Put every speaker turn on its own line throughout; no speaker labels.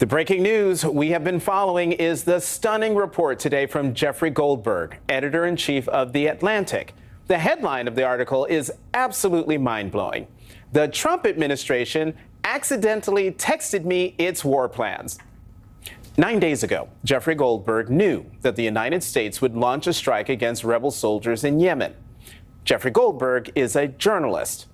The breaking news we have been following is the stunning report today from Jeffrey Goldberg, editor-in-chief of The Atlantic. The headline of the article is absolutely mind-blowing. The Trump administration accidentally texted me its war plans. 9 days ago, Jeffrey Goldberg knew that the United States would launch a strike against rebel soldiers in Yemen. Jeffrey Goldberg is a journalist.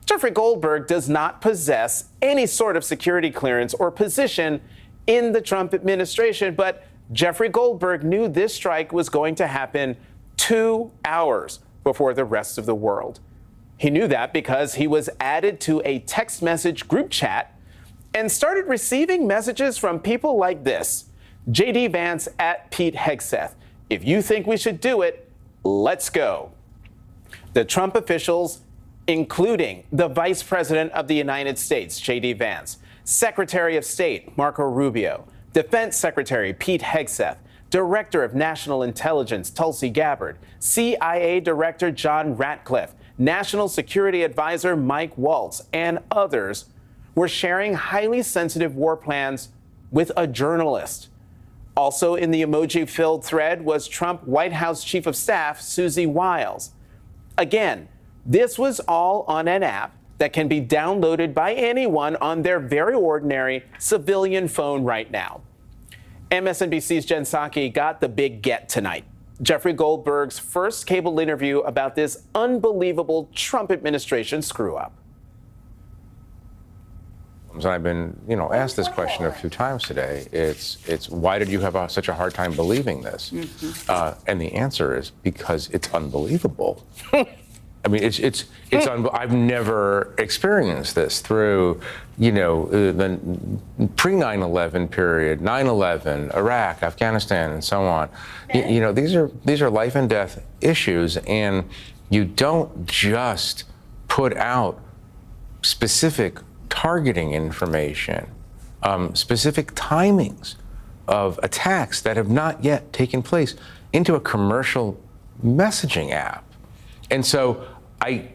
Jeffrey Goldberg does not possess any sort of security clearance or position in the Trump administration, but Jeffrey Goldberg knew this strike was going to happen 2 hours before the rest of the world. He knew that because he was added to a text message group chat and started receiving messages from people like this. J.D. Vance at Pete Hegseth. If you think we should do it, let's go. The Trump officials, including the Vice President of the United States, J.D. Vance, Secretary of State, Marco Rubio, Defense Secretary Pete Hegseth, Director of National Intelligence, Tulsi Gabbard, CIA Director John Ratcliffe, National Security Advisor Mike Waltz, and others were sharing highly sensitive war plans with a journalist. Also in the emoji-filled thread was Trump White House Chief of Staff Susie Wiles. Again, this was all on an app that can be downloaded by anyone on their very ordinary civilian phone right now. MSNBC's Jen Psaki got the big get tonight. Jeffrey Goldberg's first cable interview about this unbelievable Trump administration screw-up.
I've been, asked this question a few times today. It's why did you have such a hard time believing this? And the answer is because it's unbelievable. I mean, I've never experienced this through, the pre-9/11 period, 9/11, Iraq, Afghanistan, and so on. These are life and death issues, and you don't just put out specific targeting information, specific timings of attacks that have not yet taken place into a commercial messaging app. And so I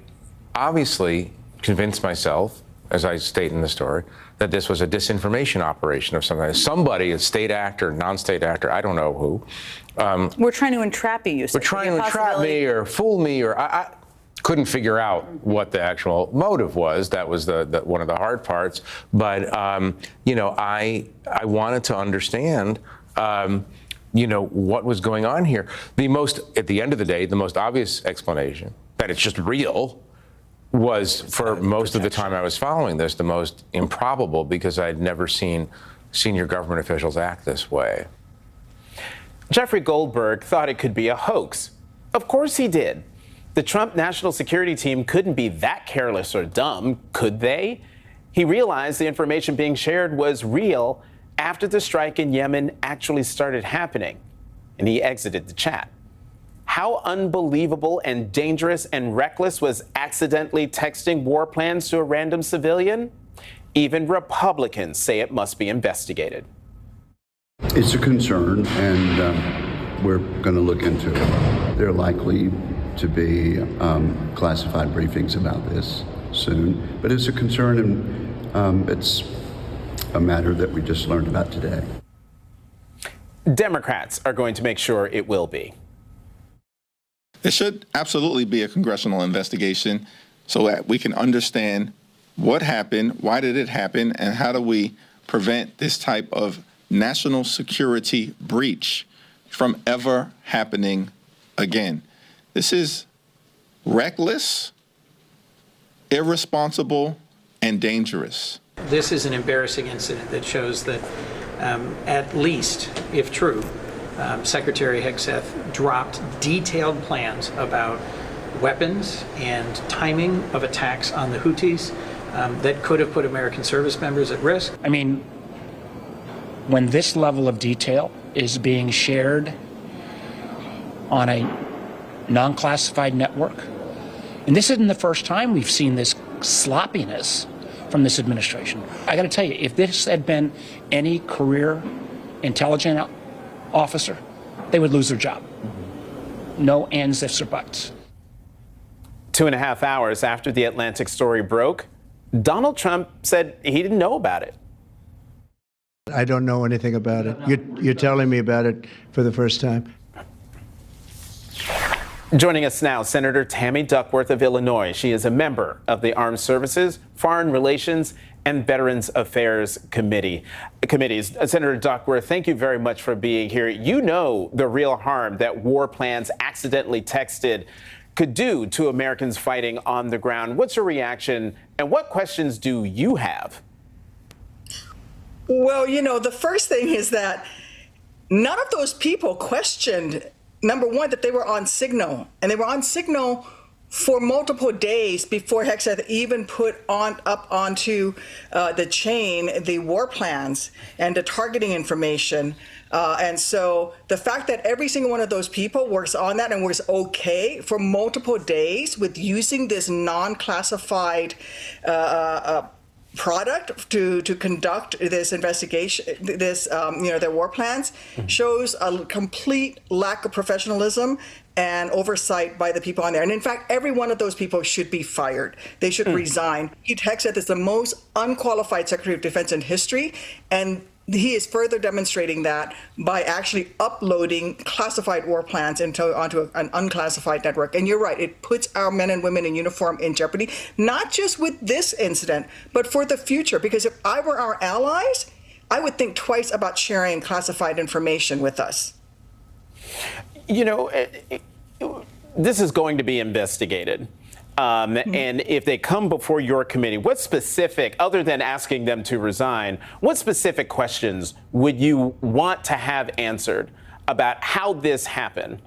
obviously convinced myself, as I state in the story, that this was a disinformation operation of some kind. Somebody, a state actor, non-state actor, I don't know who.
We're trying to entrap you, you said.
We're trying to entrap me or fool me, or I couldn't figure out what the actual motive was. That was the one of the hard parts. But, I wanted to understand, what was going on here. At the end of the day, the most obvious explanation, that it's just real, was, for most of the time I was following this, the most improbable, because I'd never seen senior government officials act this way.
Jeffrey Goldberg thought it could be a hoax. Of course he did. The Trump National Security Team couldn't be that careless or dumb, could they? He realized the information being shared was real after the strike in Yemen actually started happening, and he exited the chat. How unbelievable and dangerous and reckless was accidentally texting war plans to a random civilian? Even Republicans say it must be investigated.
It's a concern, and we're going to look into it. They're likely to be classified briefings about this soon, but it's a concern, and it's a matter that we just learned about today.
Democrats are going to make sure it will be.
There should absolutely be a congressional investigation so that we can understand what happened, why did it happen, and how do we prevent this type of national security breach from ever happening again. This is reckless, irresponsible, and dangerous.
This is an embarrassing incident that shows that, at least, if true, Secretary Hegseth dropped detailed plans about weapons and timing of attacks on the Houthis that could have put American service members at risk.
I mean, when this level of detail is being shared on a non-classified network, and this isn't the first time we've seen this sloppiness from this administration. I got to tell you, if this had been any career intelligence officer, they would lose their job. No ands, ifs, or buts.
2.5 hours after the Atlantic story broke, Donald Trump said he didn't know about it.
I don't know anything about it. You're telling me about it for the first time.
Joining us now, Senator Tammy Duckworth of Illinois. She is a member of the Armed Services, Foreign Relations, and Veterans Affairs committees. Senator Duckworth, thank you very much for being here. You know the real harm that war plans accidentally texted could do to Americans fighting on the ground. What's your reaction, and what questions do you have?
Well, the first thing is that none of those people questioned, number one, that they were on signal, and they were on signal for multiple days before Hegseth even put up onto the chain the war plans and the targeting information. And so the fact that every single one of those people works on that and was okay for multiple days with using this non-classified product to conduct this investigation, their war plans, shows a complete lack of professionalism and oversight by the people on there. And in fact, every one of those people should be fired. They should resign. Pete Hegseth is the most unqualified Secretary of Defense in history, and he is further demonstrating that by actually uploading classified war plans onto an unclassified network. And you're right, it puts our men and women in uniform in jeopardy, not just with this incident, but for the future. Because if I were our allies, I would think twice about sharing classified information with us.
This is going to be investigated. And if they come before your committee, what specific, other than asking them to resign, what specific questions would you want to have answered about how this happened?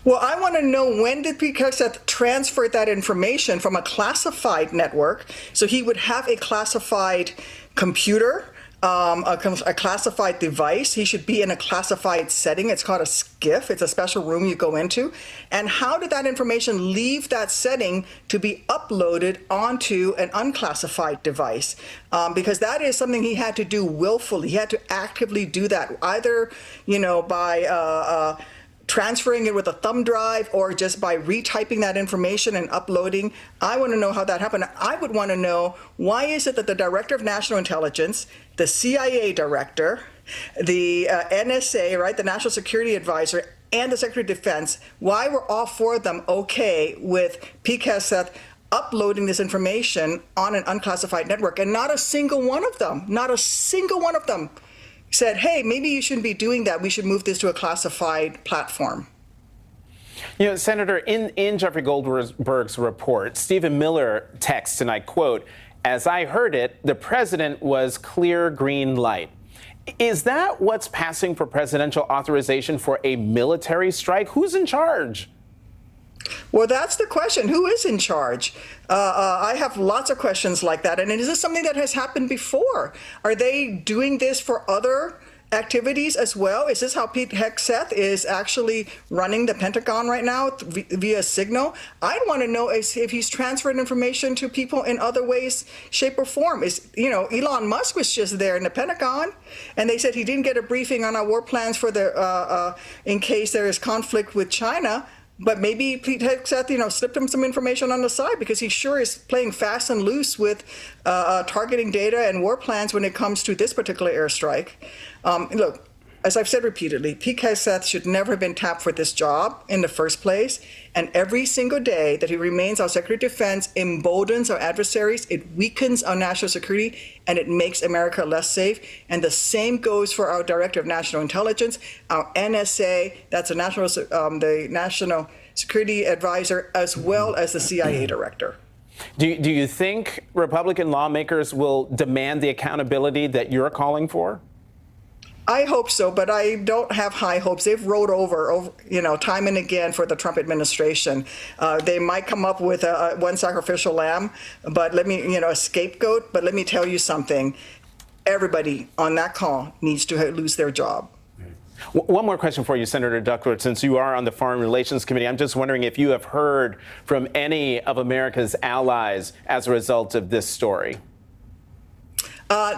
Well, I want to know, when did Pete Hegseth transfer that information from a classified network? So he would have a classified computer, a classified device. He should be in a classified setting. It's called a SCIF. It's a special room you go into. And how did that information leave that setting to be uploaded onto an unclassified device? Because that is something he had to do willfully. He had to actively do that, either, by transferring it with a thumb drive or just by retyping that information and uploading. I want to know how that happened. I would want to know, why is it that the Director of National Intelligence, the CIA Director, the NSA, right, the National Security Advisor, and the Secretary of Defense, why were all four of them okay with Pete Hegseth uploading this information on an unclassified network? And not a single one of them said, hey, maybe you shouldn't be doing that. We should move this to a classified platform.
Senator, in Jeffrey Goldberg's report, Stephen Miller texts, and I quote, "As I heard it, the president was clear green light." Is that what's passing for presidential authorization for a military strike? Who's in charge?
Well, that's the question. Who is in charge? I have lots of questions like that. And is this something that has happened before? Are they doing this for other activities as well? Is this how Pete Hegseth is actually running the Pentagon right now via Signal? I'd want to know if he's transferred information to people in other ways, shape, or form. Elon Musk was just there in the Pentagon, and they said he didn't get a briefing on our war plans for in case there is conflict with China. But maybe Pete Hegseth, slipped him some information on the side, because he sure is playing fast and loose with targeting data and war plans when it comes to this particular airstrike. Look, as I've said repeatedly, Pete Hegseth should never have been tapped for this job in the first place. And every single day that he remains our Secretary of Defense emboldens our adversaries, it weakens our national security, and it makes America less safe. And the same goes for our Director of National Intelligence, our NSA, that's the National Security Advisor, as well as the CIA Director.
Do you think Republican lawmakers will demand the accountability that you're calling for?
I hope so, but I don't have high hopes. They've rolled over, time and again for the Trump administration. They might come up with one sacrificial lamb, but a scapegoat. But let me tell you something. Everybody on that call needs to lose their job.
One more question for you, Senator Duckworth. Since you are on the Foreign Relations Committee, I'm just wondering if you have heard from any of America's allies as a result of this story.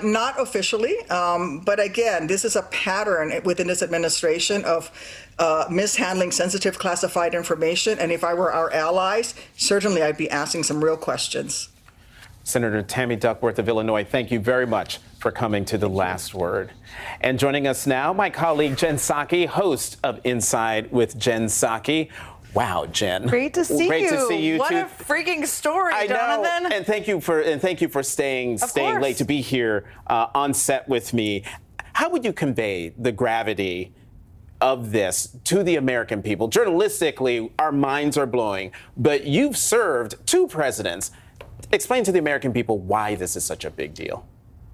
Not officially, but again, this is a pattern within this administration of mishandling sensitive classified information. And if I were our allies, certainly I'd be asking some real questions.
Senator Tammy Duckworth of Illinois, thank you very much for coming to The Last Word. And joining us now, my colleague Jen Psaki, host of Inside with Jen Psaki. Wow, Jen.
Great to see you.
Great to see you
what
too.
A freaking story,
I
Jonathan.
know. And thank you for staying late to be here on set with me. How would you convey the gravity of this to the American people? Journalistically, our minds are blowing, but you've served 2 presidents. Explain to the American people why this is such a big deal.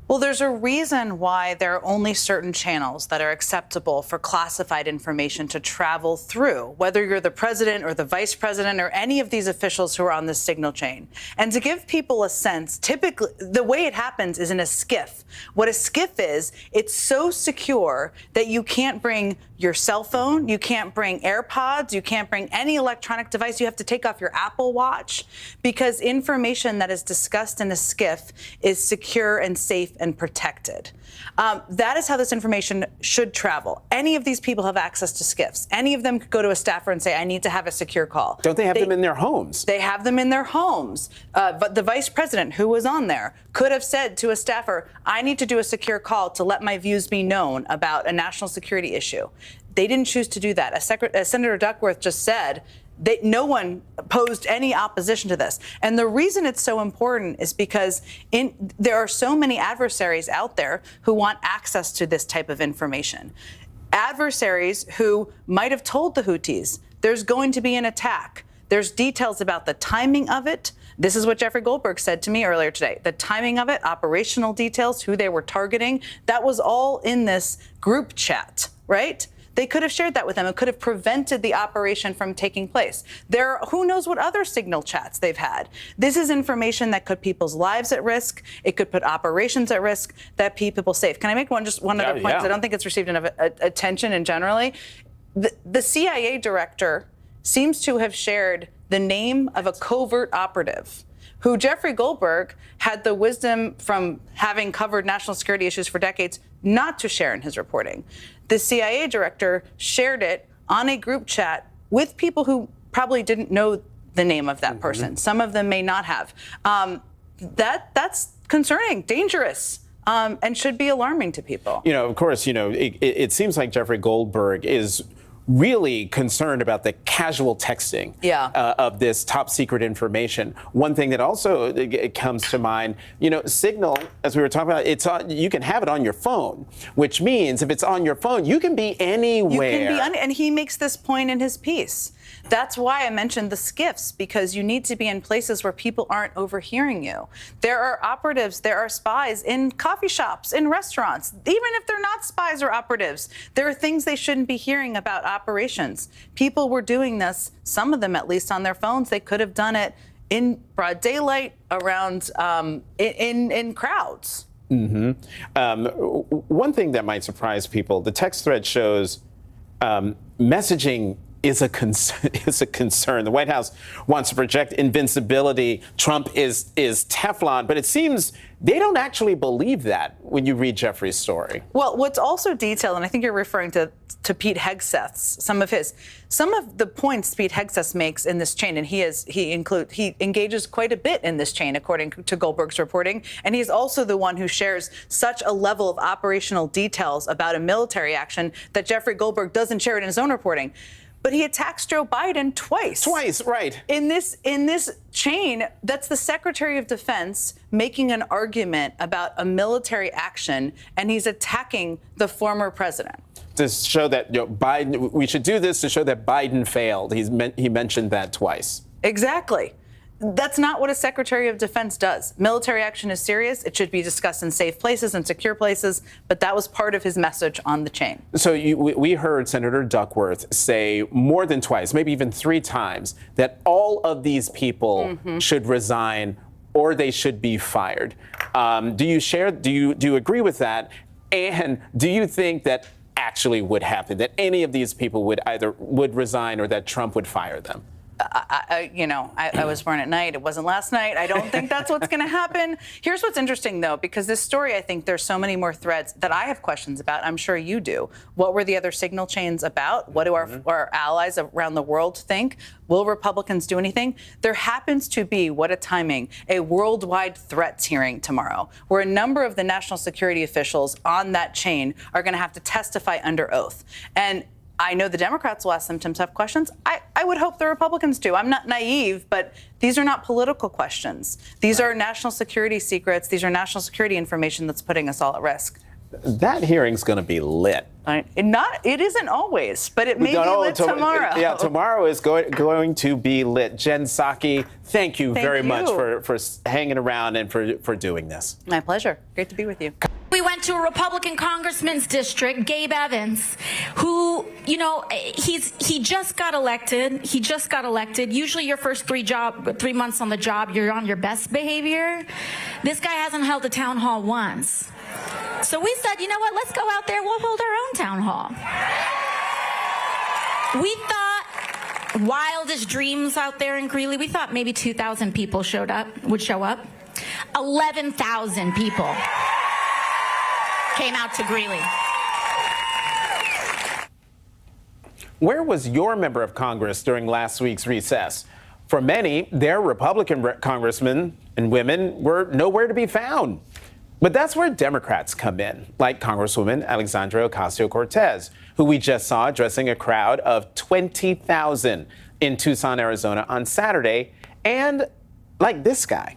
Well, there's a reason why there are only certain channels that are acceptable for classified information to travel through, whether you're the president or the vice president or any of these officials who are on the signal chain. And to give people a sense, typically the way it happens is in a SCIF. What a SCIF is, it's so secure that you can't bring your cell phone, you can't bring AirPods, you can't bring any electronic device. You have to take off your Apple Watch because information that is discussed in a SCIF is secure and safe and protected. That is how this information should travel. Any of these people have access to SCIFs. Any of them could go to a staffer and say, I need to have a secure call.
Don't they have them in their homes?
They have them in their homes. But the vice president who was on there could have said to a staffer, I need to do a secure call to let my views be known about a national security issue. They didn't choose to do that. As Senator Duckworth just said, no one posed any opposition to this. And the reason it's so important is because there are so many adversaries out there who want access to this type of information. Adversaries who might have told the Houthis there's going to be an attack. There's details about the timing of it. This is what Jeffrey Goldberg said to me earlier today. The timing of it, operational details, who they were targeting, that was all in this group chat, right? They could have shared that with them. It could have prevented the operation from taking place. Who knows what other signal chats they've had. This is information that could put people's lives at risk. It could put operations at risk that keep people safe. Can I make one other point? Because I don't think it's received enough attention and generally. The CIA director seems to have shared the name of a covert operative who Jeffrey Goldberg had the wisdom from having covered national security issues for decades not to share in his reporting. The CIA director shared it on a group chat with people who probably didn't know the name of that person. Some of them may not have. That's concerning, dangerous, and should be alarming to people.
You know, of course, it seems like Jeffrey Goldberg is really concerned about the casual texting of this top secret information. One thing that also comes to mind, Signal, as we were talking about, you can have it on your phone, which means if it's on your phone, you can be anywhere.
You can be and he makes this point in his piece. That's why I mentioned the SCIFs, because you need to be in places where people aren't overhearing you. There are operatives, there are spies in coffee shops, in restaurants. Even if they're not spies or operatives, there are things they shouldn't be hearing about operations. People were doing this, some of them at least on their phones. They could have done it in broad daylight, around in crowds.
One thing that might surprise people, the text thread shows messaging is a concern. The White House wants to project invincibility. Trump is Teflon, but it seems they don't actually believe that when you read Jeffrey's story.
Well, what's also detailed, and I think you're referring to Pete Hegseth's, some of the points Pete Hegseth makes in this chain, and he engages quite a bit in this chain, according to Goldberg's reporting, and he's also the one who shares such a level of operational details about a military action that Jeffrey Goldberg doesn't share it in his own reporting. But he attacks Joe Biden twice.
Twice, right.
In this chain, that's the Secretary of Defense making an argument about a military action, and he's attacking the former president.
To show that Biden, we should do this to show that Biden failed. He mentioned that twice.
Exactly. That's not what a Secretary of Defense does. Military action is serious. It should be discussed in safe places and secure places. But that was part of his message on the chain.
So we heard Senator Duckworth say more than twice, maybe even 3 times, that all of these people should resign or they should be fired. Do you agree with that? And do you think that actually would happen, that any of these people would resign or that Trump would fire them?
I was born at night. It wasn't last night. I don't think that's what's going to happen. Here's what's interesting, though, because this story, I think there's so many more threads that I have questions about. I'm sure you do. What were the other signal chains about? What do our allies around the world think? Will Republicans do anything? There happens to be, what a timing, a worldwide threats hearing tomorrow, where a number of the national security officials on that chain are going to have to testify under oath. And I know the Democrats will ask them some tough questions. I would hope the Republicans do. I'm not naive, but these are not political questions. These are national security secrets. These are national security information that's putting us all at risk.
That hearing's going to be lit.
It isn't always, but it may be lit tomorrow.
Yeah, tomorrow is going to be lit. Jen Psaki, thank you very much for hanging around and for doing this.
My pleasure. Great to be with you.
We went to a Republican congressman's district, Gabe Evans, who, he just got elected. Usually your first 3 months on the job, you're on your best behavior. This guy hasn't held a town hall once. So we said, you know what, let's go out there, we'll hold our own town hall. We thought wildest dreams out there in Greeley. We thought maybe 2,000 people would show up. 11,000 people came out to Greeley.
Where was your member of Congress during last week's recess? For many, their Republican congressmen and women were nowhere to be found. But that's where Democrats come in, like Congresswoman Alexandria Ocasio-Cortez, who we just saw addressing a crowd of 20,000 in Tucson, Arizona on Saturday, and like this guy.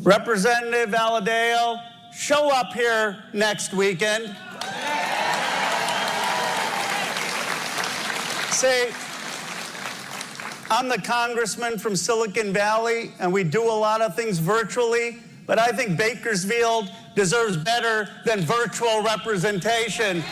Representative Valadao, show up here next weekend. Say, I'm the congressman from Silicon Valley, and we do a lot of things virtually. But I think Bakersfield deserves better than virtual representation.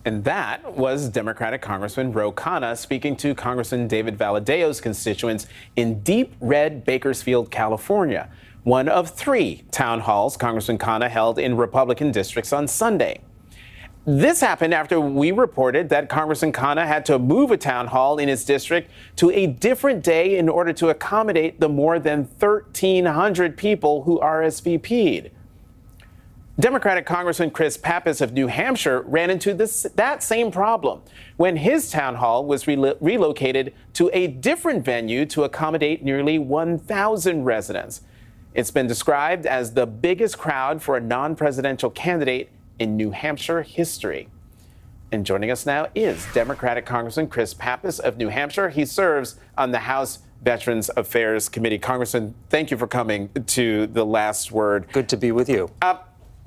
And that was Democratic Congressman Ro Khanna speaking to Congressman David Valadao's constituents in deep red Bakersfield, California, one of 3 town halls Congressman Khanna held in Republican districts on Sunday. This happened after we reported that Congressman Khanna had to move a town hall in his district to a different day in order to accommodate the more than 1,300 people who RSVP'd. Democratic Congressman Chris Pappas of New Hampshire ran into that same problem when his town hall was relocated to a different venue to accommodate nearly 1,000 residents. It's been described as the biggest crowd for a non-presidential candidate in New Hampshire history. And joining us now is Democratic Congressman Chris Pappas of New Hampshire. He serves on the House Veterans Affairs Committee. Congressman, thank you for coming to The Last Word.
Good to be with you.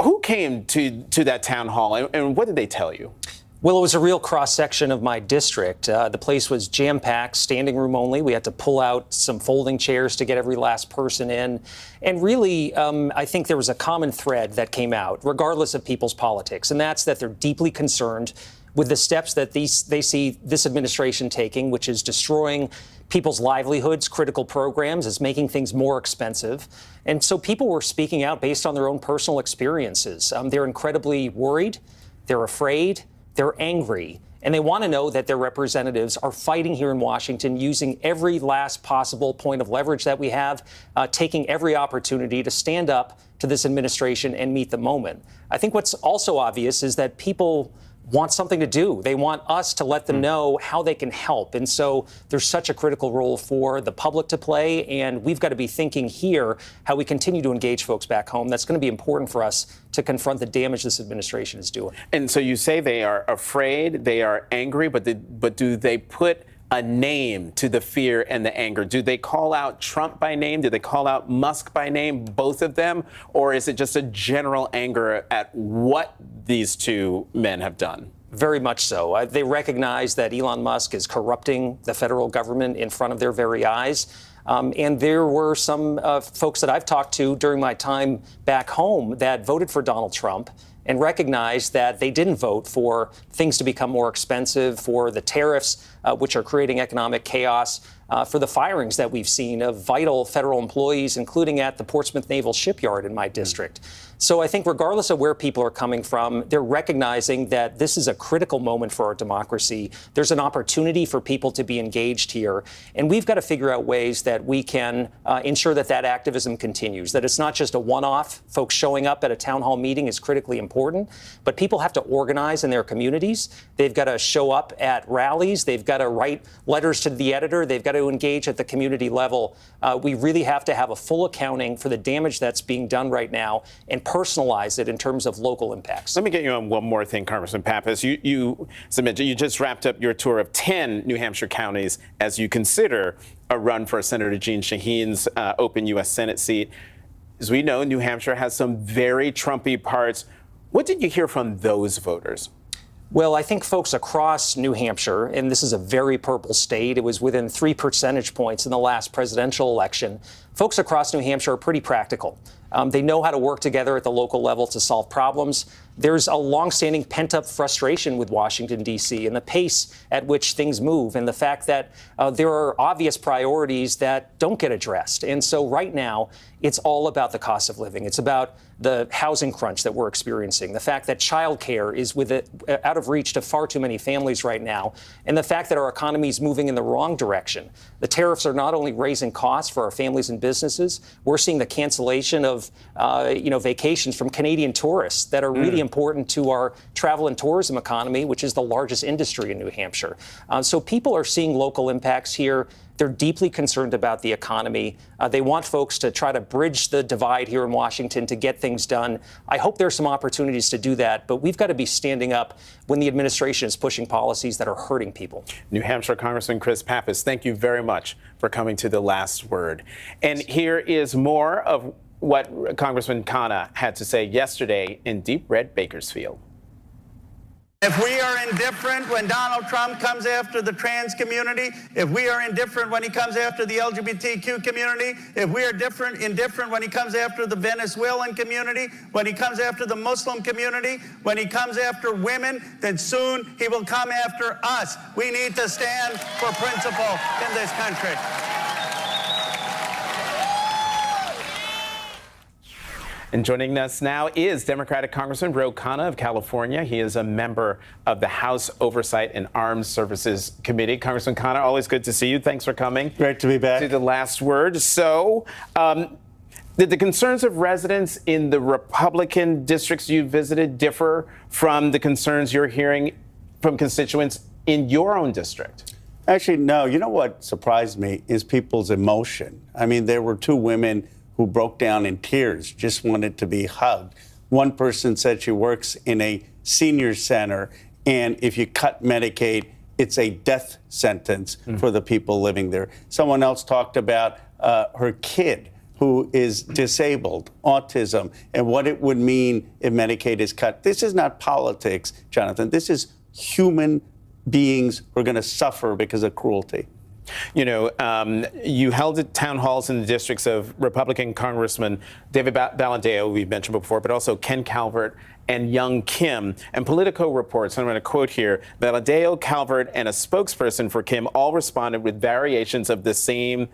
Who came to that town hall and what did they tell you?
Well, it was a real cross-section of my district. The place was jam-packed, standing room only. We had to pull out some folding chairs to get every last person in. And really, I think there was a common thread that came out, regardless of people's politics, and that's that they're deeply concerned with the steps that they see this administration taking, which is destroying people's livelihoods, critical programs, is making things more expensive. And so people were speaking out based on their own personal experiences. They're incredibly worried, they're afraid, they're angry, and they want to know that their representatives are fighting here in Washington, using every last possible point of leverage that we have, taking every opportunity to stand up to this administration and meet the moment. I think what's also obvious is that people want something to do. They want us to let them know how they can help. And so there's such a critical role for the public to play. And we've got to be thinking here how we continue to engage folks back home. That's going to be important for us to confront the damage this administration is doing.
And so you say they are afraid, they are angry, but do they put a name to the fear and the anger? Do they call out Trump by name? Do they call out Musk by name, both of them? Or is it just a general anger at what these 2 men have done?
Very much so. They recognize that Elon Musk is corrupting the federal government in front of their very eyes. And there were some folks that I've talked to during my time back home that voted for Donald Trump and recognized that they didn't vote for things to become more expensive, for the tariffs, which are creating economic chaos, for the firings that we've seen of vital federal employees, including at the Portsmouth Naval Shipyard in my district. So I think regardless of where people are coming from, they're recognizing that this is a critical moment for our democracy. There's an opportunity for people to be engaged here. And we've got to figure out ways that we can ensure that that activism continues, that it's not just a one-off. Folks showing up at a town hall meeting is critically important, but people have to organize in their communities. They've got to show up at rallies. They've got to write letters to the editor. They've got to engage at the community level. We really have to have a full accounting for the damage that's being done right now and personalize it in terms of local impacts.
Let me get you on one more thing, Congressman Pappas. You just wrapped up your tour of 10 New Hampshire counties as you consider a run for Senator Jeanne Shaheen's open U.S. Senate seat. As we know, New Hampshire has some very Trumpy parts. What did you hear from those voters?
Well, I think folks across New Hampshire, and this is a very purple state, it was within 3 percentage points in the last presidential election. Folks across New Hampshire are pretty practical. They know how to work together at the local level to solve problems. There's a longstanding pent-up frustration with Washington, D.C., and the pace at which things move, and the fact that there are obvious priorities that don't get addressed. And so right now, it's all about the cost of living. It's about the housing crunch that we're experiencing, the fact that childcare is out of reach to far too many families right now, and the fact that our economy is moving in the wrong direction. The tariffs are not only raising costs for our families and businesses, we're seeing the cancellation of vacations from Canadian tourists that are really important to our travel and tourism economy, which is the largest industry in New Hampshire. So people are seeing local impacts here. They're deeply concerned about the economy. They want folks to try to bridge the divide here in Washington to get things done. I hope there's some opportunities to do that, but we've got to be standing up when the administration is pushing policies that are hurting people.
New Hampshire Congressman Chris Pappas, thank you very much for coming to The Last Word. And here is more of what Congressman Khanna had to say yesterday in deep red Bakersfield.
If we are indifferent when Donald Trump comes after the trans community, if we are indifferent when he comes after the LGBTQ community, if we are indifferent when he comes after the Venezuelan community, when he comes after the Muslim community, when he comes after women, then soon he will come after us. We need to stand for principle in this country.
And joining us now is Democratic Congressman Ro Khanna of California. He is a member of the House Oversight and Armed Services Committee. Congressman Khanna, always good to see you. Thanks for coming.
Great to be back.
To The Last Word. So, did the concerns of residents in the Republican districts you visited differ from the concerns you're hearing from constituents in your own district?
Actually, no. You know what surprised me is people's emotion. I mean, there were 2 women who broke down in tears, just wanted to be hugged. One person said she works in a senior center, and if you cut Medicaid, it's a death sentence for the people living there. Someone else talked about her kid who is disabled, autism, and what it would mean if Medicaid is cut. This is not politics, Jonathan. This is human beings who are going to suffer because of cruelty.
You know, you held town halls in the districts of Republican Congressman David Valadao, we've mentioned before, but also Ken Calvert and Young Kim. And Politico reports, and I'm going to quote here, Valadao, Calvert, and a spokesperson for Kim all responded with variations of the same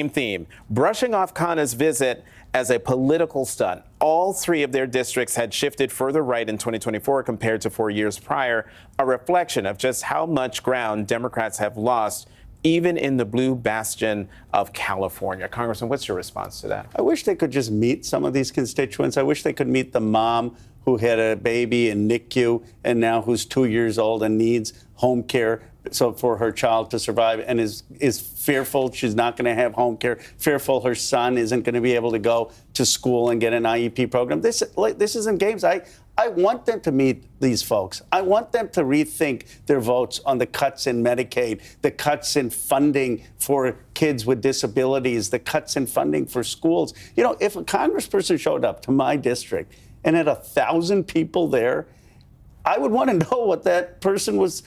theme, brushing off Khanna's visit as a political stunt. All 3 of their districts had shifted further right in 2024 compared to 4 years prior, a reflection of just how much ground Democrats have lost even in the blue bastion of California. Congressman, what's your response to that?
I wish they could just meet some of these constituents. I wish they could meet the mom who had a baby in NICU and now who's 2 years old and needs home care so for her child to survive and is fearful she's not going to have home care, fearful her son isn't going to be able to go to school and get an IEP program. This isn't games. I want them to meet these folks. I want them to rethink their votes on the cuts in Medicaid, the cuts in funding for kids with disabilities, the cuts in funding for schools. You know, if a congressperson showed up to my district and had 1,000 people there, I would want to know what that person was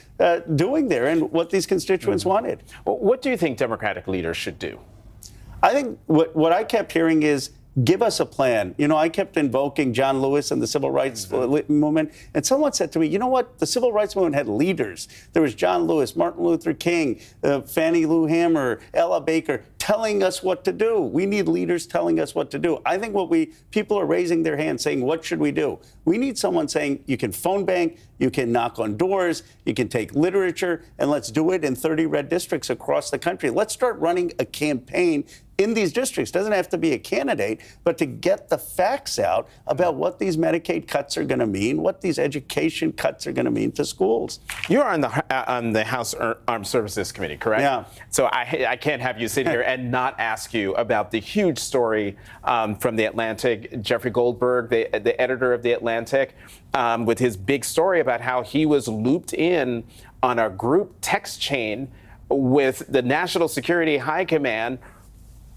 doing there and what these constituents wanted.
Well, what do you think Democratic leaders should do?
I think what I kept hearing is Give us a plan. You know, I kept invoking John Lewis and the civil rights movement, and someone said to me, you know what? The civil rights movement had leaders. There was John Lewis, Martin Luther King, Fannie Lou Hamer, Ella Baker, telling us what to do. We need leaders telling us what to do. I think people are raising their hands saying, what should we do? We need someone saying, you can phone bank, you can knock on doors, you can take literature, and let's do it in 30 red districts across the country. Let's start running a campaign in these districts. Doesn't have to be a candidate, but to get the facts out about what these Medicaid cuts are going to mean, what these education cuts are going to mean to schools.
You're on the House Armed Services Committee, correct?
Yeah.
So I can't have you sit here and not ask you about the huge story from The Atlantic. Jeffrey Goldberg, the editor of The Atlantic, with his big story about how he was looped in on a group text chain with the National Security High Command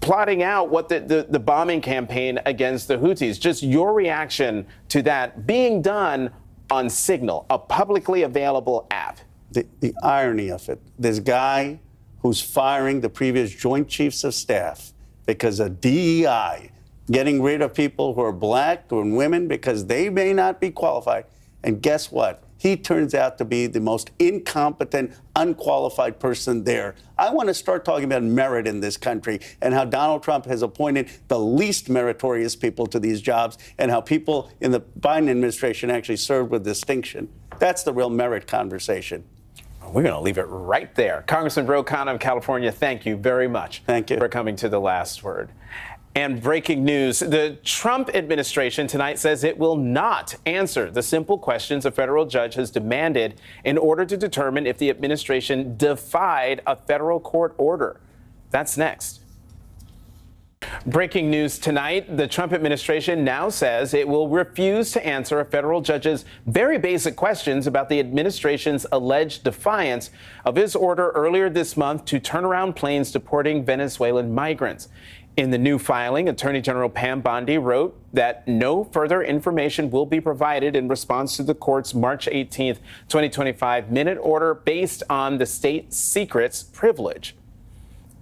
plotting out what the bombing campaign against the Houthis. Just your reaction to that being done on Signal, a publicly available app.
The irony of it, this guy who's firing the previous Joint Chiefs of Staff because of DEI, getting rid of people who are black or women because they may not be qualified. And guess what? He turns out to be the most incompetent, unqualified person there. I want to start talking about merit in this country and how Donald Trump has appointed the least meritorious people to these jobs and how people in the Biden administration actually served with distinction. That's the real merit conversation.
We're going to leave it right there. Congressman Ro Khanna of California, thank you very much.
Thank you
for coming to The Last Word. And breaking news, the Trump administration tonight says it will not answer the simple questions a federal judge has demanded in order to determine if the administration defied a federal court order. That's next. Breaking news tonight, the Trump administration now says it will refuse to answer a federal judge's very basic questions about the administration's alleged defiance of his order earlier this month to turn around planes deporting Venezuelan migrants. In the new filing, Attorney General Pam Bondi wrote that no further information will be provided in response to the court's March 18th, 2025 minute order based on the state secrets privilege.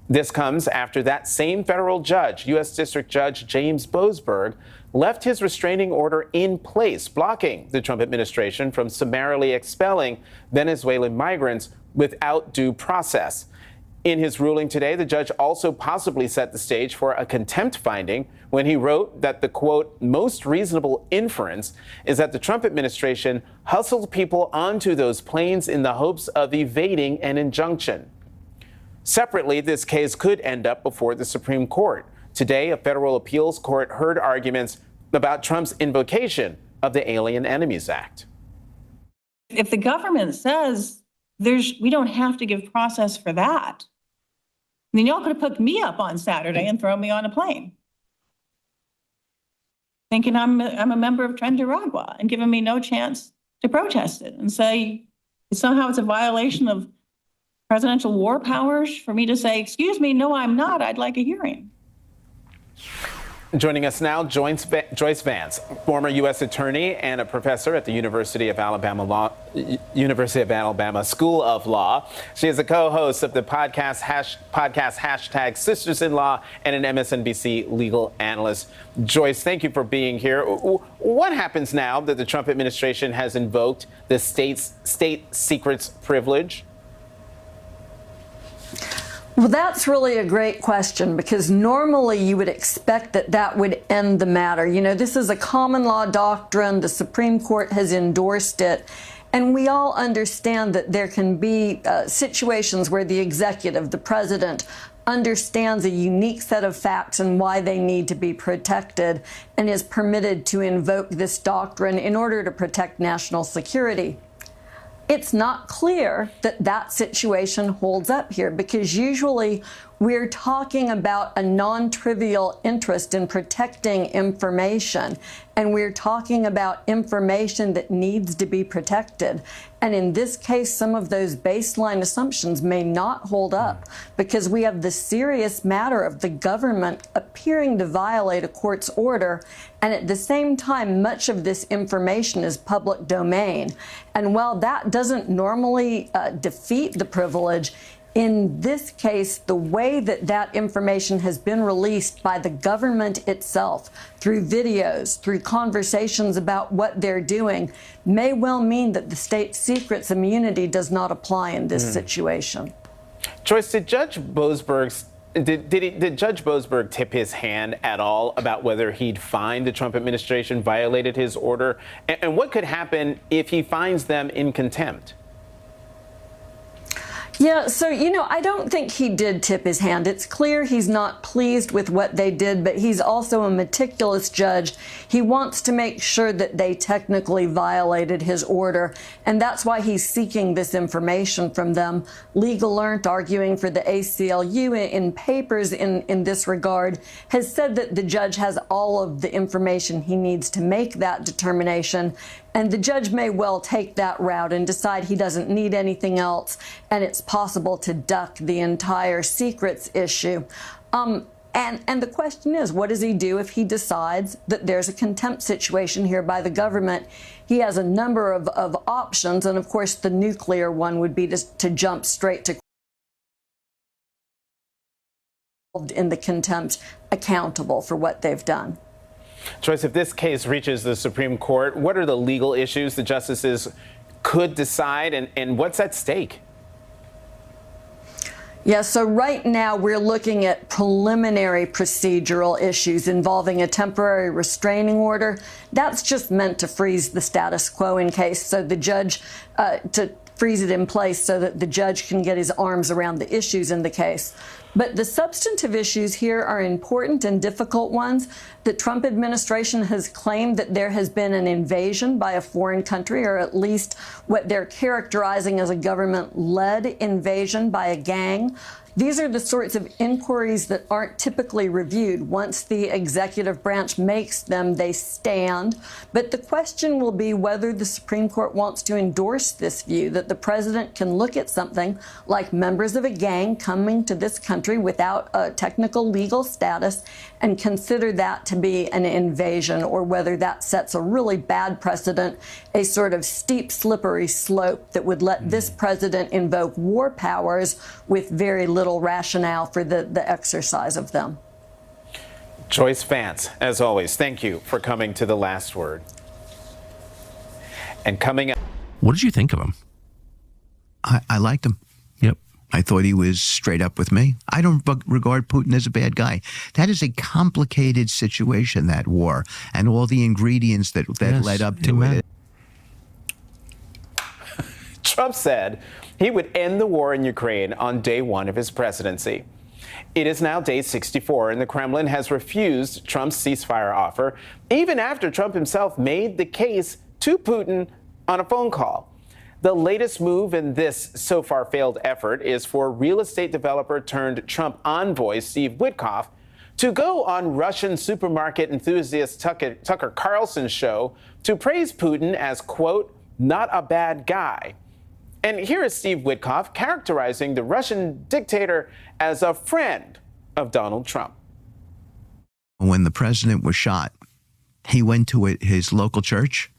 This comes after that same federal judge, U.S. District Judge James Boasberg, left his restraining order in place, blocking the Trump administration from summarily expelling Venezuelan migrants without due process. In his ruling today, the judge also possibly set the stage for a contempt finding when he wrote that the, quote, most reasonable inference is that the Trump administration hustled people onto those planes in the hopes of evading an injunction. Separately, this case could end up before the Supreme Court. Today, a federal appeals court heard arguments about Trump's invocation of the Alien Enemies Act.
If the government says we don't have to give process for that, then y'all could have put me up on Saturday and thrown me on a plane, thinking I'm a member of Nicaragua and giving me no chance to protest it and say somehow it's a violation of presidential war powers for me to say, excuse me, no, I'm not. I'd like a hearing.
Joining us now, Joyce Vance, former U.S. attorney and a professor at the University of Alabama School of Law. She is a co-host of the podcast hashtag Sisters in Law and an MSNBC legal analyst. Joyce, thank you for being here. What happens now that the Trump administration has invoked the state secrets privilege?
Well, that's really a great question, because normally you would expect that would end the matter. You know, this is a common law doctrine. The Supreme Court has endorsed it. And we all understand that there can be situations where the executive, the president, understands a unique set of facts and why they need to be protected and is permitted to invoke this doctrine in order to protect national security. It's not clear that that situation holds up here, because usually we're talking about a non-trivial interest in protecting information, and we're talking about information that needs to be protected. And in this case, some of those baseline assumptions may not hold up, because we have the serious matter of the government appearing to violate a court's order, and at the same time, much of this information is public domain. And while that doesn't normally defeat the privilege, In this case, the way that that information has been released by the government itself, through videos, through conversations about what they're doing, may well mean that the state secrets immunity does not apply in this situation.
Joyce, did Judge Boasberg tip his hand at all about whether he'd find the Trump administration violated his order? And what could happen if he finds them in contempt?
Yeah, so, I don't think he did tip his hand. It's clear he's not pleased with what they did, but he's also a meticulous judge. He wants to make sure that they technically violated his order, and that's why he's seeking this information from them. Legal Alert, arguing for the ACLU in papers in this regard, has said that the judge has all of the information he needs to make that determination. And the judge may well take that route and decide he doesn't need anything else, and it's possible to duck the entire secrets issue. And the question is, what does he do if he decides that there's a contempt situation here by the government? He has a number of options, and of course the nuclear one would be to jump straight to in the contempt, accountable for what they've done.
Joyce, if this case reaches the Supreme Court, what are the legal issues the justices could decide, and what's at stake?
Yeah, so right now we're looking at preliminary procedural issues involving a temporary restraining order. That's just meant to freeze the status quo in case, so the judge, to freeze it in place so that the judge can get his arms around the issues in the case. But the substantive issues here are important and difficult ones. The Trump administration has claimed that there has been an invasion by a foreign country, or at least what they're characterizing as a government-led invasion by a gang. These are the sorts of inquiries that aren't typically reviewed. Once the executive branch makes them, they stand. But the question will be whether the Supreme Court wants to endorse this view that the president can look at something like members of a gang coming to this country without a technical legal status and consider that to be an invasion, or whether that sets a really bad precedent, a sort of steep, slippery slope that would let this president invoke war powers with very little rationale for the exercise of them.
Joyce Vance, as always, thank you for coming to The Last Word. And coming up.
What did you think of him?
I liked him.
Yep.
I thought he was straight up with me. I don't regard Putin as a bad guy. That is a complicated situation, that war, and all the ingredients that led up to it.
Trump said he would end the war in Ukraine on day one of his presidency. It is now day 64, and the Kremlin has refused Trump's ceasefire offer, even after Trump himself made the case to Putin on a phone call. The latest move in this so far failed effort is for real estate developer turned Trump envoy Steve Witkoff to go on Russian supermarket enthusiast Tucker Carlson's show to praise Putin as, quote, not a bad guy. And here is Steve Witkoff characterizing the Russian dictator as a friend of Donald Trump.
When the president was shot, he went to his local church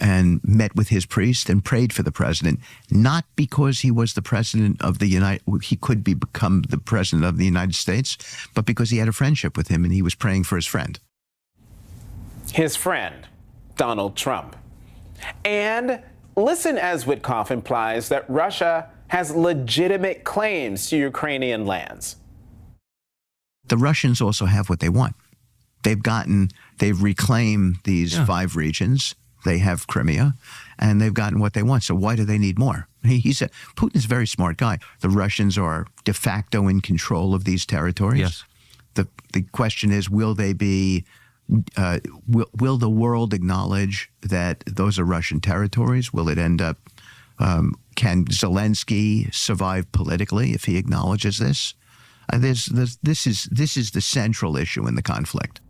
and met with his priest and prayed for the president, not because he was the president of he could become the president of the United States, but because he had a friendship with him and he was praying for his friend.
His friend, Donald Trump. And listen as Witkoff implies that Russia has legitimate claims to Ukrainian lands.
The Russians also have what they want. They've reclaimed these 5 regions. They have Crimea, and they've gotten what they want. So why do they need more? Putin's a very smart guy. The Russians are de facto in control of these territories.
Yes.
The question is, will they be? Will the world acknowledge that those are Russian territories? Will it end up? Can Zelensky survive politically if he acknowledges this? This is the central issue in the conflict.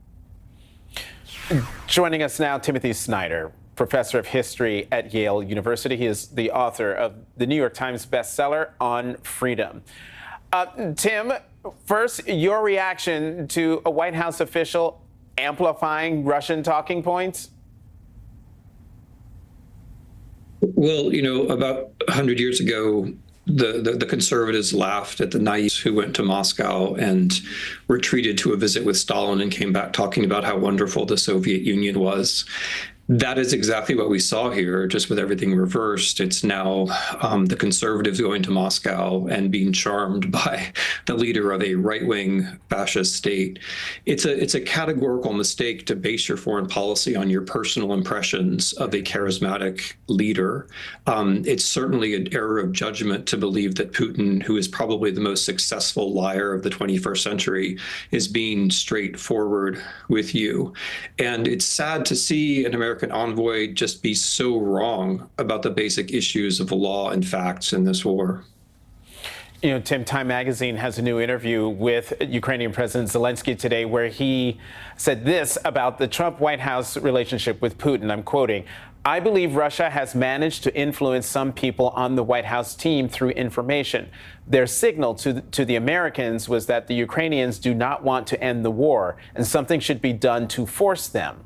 Joining us now, Timothy Snyder, professor of history at Yale University. He is the author of the New York Times bestseller On Freedom. Tim, first, your reaction to a White House official amplifying Russian talking points?
Well, about 100 years ago,
the conservatives laughed at the naives who went to Moscow and retreated to a visit with Stalin and came back talking about how wonderful the Soviet Union was. That is exactly what we saw here, just with everything reversed. It's now the conservatives going to Moscow and being charmed by the leader of a right-wing fascist state. It's a categorical mistake to base your foreign policy on your personal impressions of a charismatic leader. It's certainly an error of judgment to believe that Putin, who is probably the most successful liar of the 21st century, is being straightforward with you. And it's sad to see an American envoy just be so wrong about the basic issues of law and facts in this war.
You know, Tim, Time Magazine has a new interview with Ukrainian President Zelensky today where he said this about the Trump White House relationship with Putin. I'm quoting, "I believe Russia has managed to influence some people on the White House team through information. Their signal to the Americans was that the Ukrainians do not want to end the war and something should be done to force them."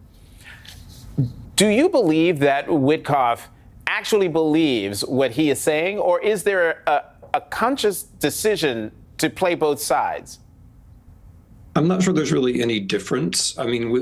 Do you believe that Witkoff actually believes what he is saying, or is there a conscious decision to play both sides?
I'm not sure there's really any difference. I mean,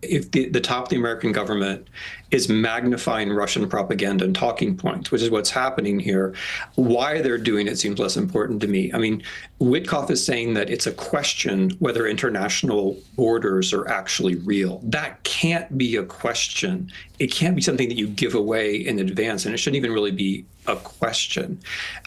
if the top of the American government is magnifying Russian propaganda and talking points, which is what's happening here, why they're doing it seems less important to me. I mean, Witkoff is saying that it's a question whether international borders are actually real. That can't be a question. It can't be something that you give away in advance, and it shouldn't even really be a question.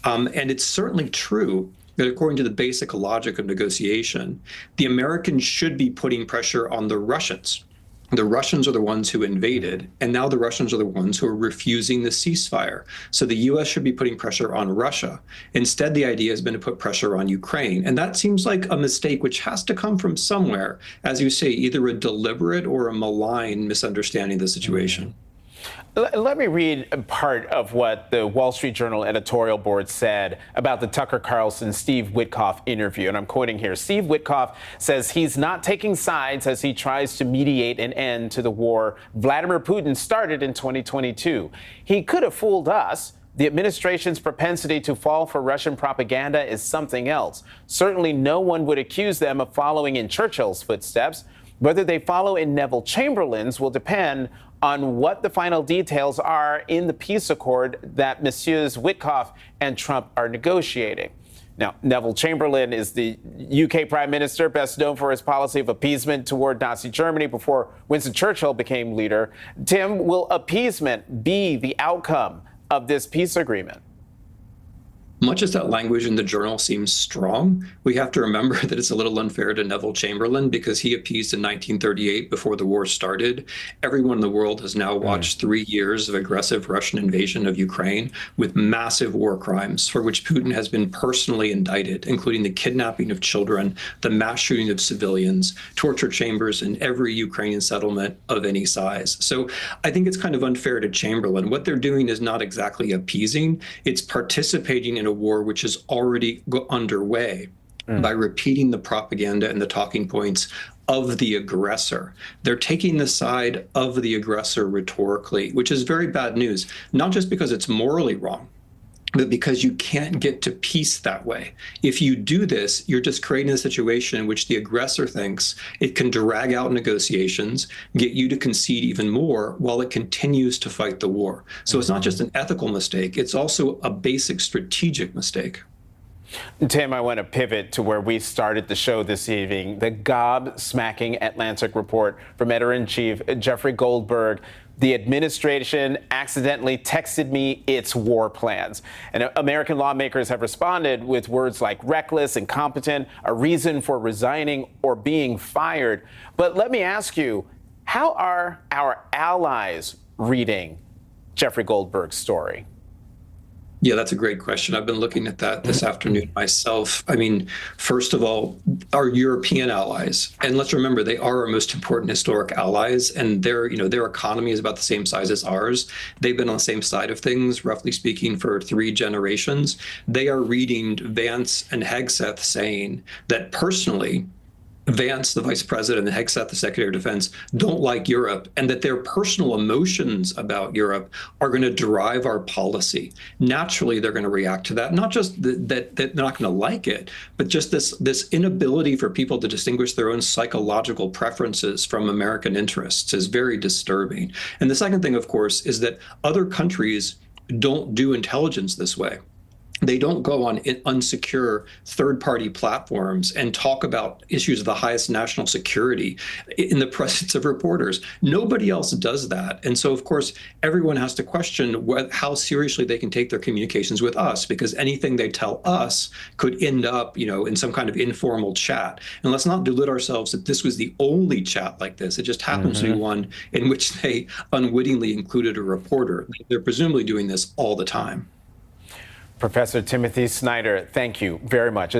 And it's certainly true that according to the basic logic of negotiation, the Americans should be putting pressure on the Russians. The Russians are the ones who invaded, and now the Russians are the ones who are refusing the ceasefire. So the U.S. should be putting pressure on Russia. Instead, the idea has been to put pressure on Ukraine. And that seems like a mistake which has to come from somewhere. As you say, either a deliberate or a malign misunderstanding of the situation.
Let me read part of what the Wall Street Journal editorial board said about the Tucker Carlson-Steve Witkoff interview. And I'm quoting here. Steve Witkoff says he's not taking sides as he tries to mediate an end to the war Vladimir Putin started in 2022. He could have fooled us. The administration's propensity to fall for Russian propaganda is something else. Certainly no one would accuse them of following in Churchill's footsteps. Whether they follow in Neville Chamberlain's will depend on what the final details are in the peace accord that Messieurs Witkoff and Trump are negotiating. Now, Neville Chamberlain is the UK Prime Minister, best known for his policy of appeasement toward Nazi Germany before Winston Churchill became leader. Tim, will appeasement be the outcome of this peace agreement?
Much as that language in the journal seems strong, we have to remember that it's a little unfair to Neville Chamberlain because he appeased in 1938 before the war started. Everyone in the world has now watched 3 years of aggressive Russian invasion of Ukraine with massive war crimes for which Putin has been personally indicted, including the kidnapping of children, the mass shooting of civilians, torture chambers in every Ukrainian settlement of any size. So I think it's kind of unfair to Chamberlain. What they're doing is not exactly appeasing, it's participating in a war which is already underway by repeating the propaganda and the talking points of the aggressor. They're taking the side of the aggressor rhetorically, which is very bad news, not just because it's morally wrong, but because you can't get to peace that way. If you do this, you're just creating a situation in which the aggressor thinks it can drag out negotiations, get you to concede even more while it continues to fight the war. So it's not just an ethical mistake, it's also a basic strategic mistake.
Tim, I want to pivot to where we started the show this evening, the gob-smacking Atlantic report from Editor-in-Chief Jeffrey Goldberg. The administration accidentally texted me its war plans. And American lawmakers have responded with words like reckless, incompetent, a reason for resigning or being fired. But let me ask you, how are our allies reading Jeffrey Goldberg's story?
Yeah, that's a great question. I've been looking at that this afternoon myself. I mean, first of all, our European allies, and let's remember they are our most important historic allies, and their economy is about the same size as ours. They've been on the same side of things, roughly speaking, for 3 generations. They are reading Vance and Hegseth saying that personally, Vance, the vice president, and Hegseth, the secretary of defense, don't like Europe, and that their personal emotions about Europe are going to drive our policy. Naturally, they're going to react to that. Not just that they're not going to like it, but just this inability for people to distinguish their own psychological preferences from American interests is very disturbing. And the second thing, of course, is that other countries don't do intelligence this way. They don't go on unsecure third-party platforms and talk about issues of the highest national security in the presence of reporters. Nobody else does that. And so, of course, everyone has to question how seriously they can take their communications with us, because anything they tell us could end up, in some kind of informal chat. And let's not delude ourselves that this was the only chat like this. It just happens to be one in which they unwittingly included a reporter. They're presumably doing this all the time.
Professor Timothy Snyder, thank you very much.